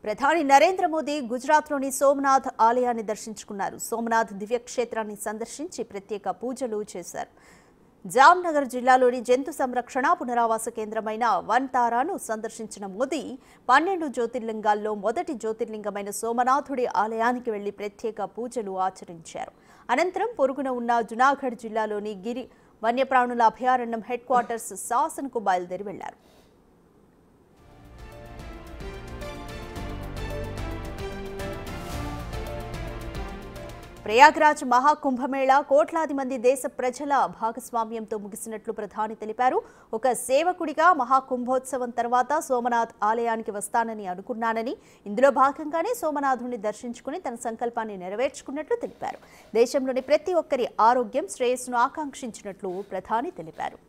ప్రధాని నరేంద్ర మోదీ గుజరాత్లోని సోమనాథ్ ఆలయాన్ని దర్శించుకున్నారు. సోమనాథ్ దివ్యక్షేత్రాన్ని సందర్శించి ప్రత్యేక పూజలు చేశారు. జామ్నగర్ జిల్లాలోని జంతు సంరక్షణ పునరావాస కేంద్రమైన వన్ తారాను సందర్శించిన మోదీ 12 జ్యోతిర్లింగాల్లో మొదటి జ్యోతిర్లింగమైన సోమనాథుడి ఆలయానికి వెళ్లి ప్రత్యేక పూజలు ఆచరించారు. అనంతరం పొరుగున ఉన్న జునాగఢ్ జిల్లాలోని గిరి వన్యప్రాణుల అభయారణ్యం హెడ్ క్వార్టర్స్ శాసనకు బయలుదేరి వెళ్లారు. ప్రయాగ్రాజ్ మహాకుంభమేళా కోట్లాది మంది దేశ ప్రజల భాగస్వామ్యంతో ముగిసినట్లు ప్రధాని తెలిపారు. ఒక సేవకుడిగా మహాకుంభోత్సవం తర్వాత సోమనాథ్ ఆలయానికి వస్తానని అనుకున్నానని, ఇందులో భాగంగానే సోమనాథుని దర్శించుకుని తన సంకల్పాన్ని నెరవేర్చుకున్నట్లు తెలిపారు. దేశంలోని ప్రతి ఒక్కరి ఆరోగ్యం శ్రేయస్సును ఆకాంక్షించినట్లు ప్రధాని తెలిపారు.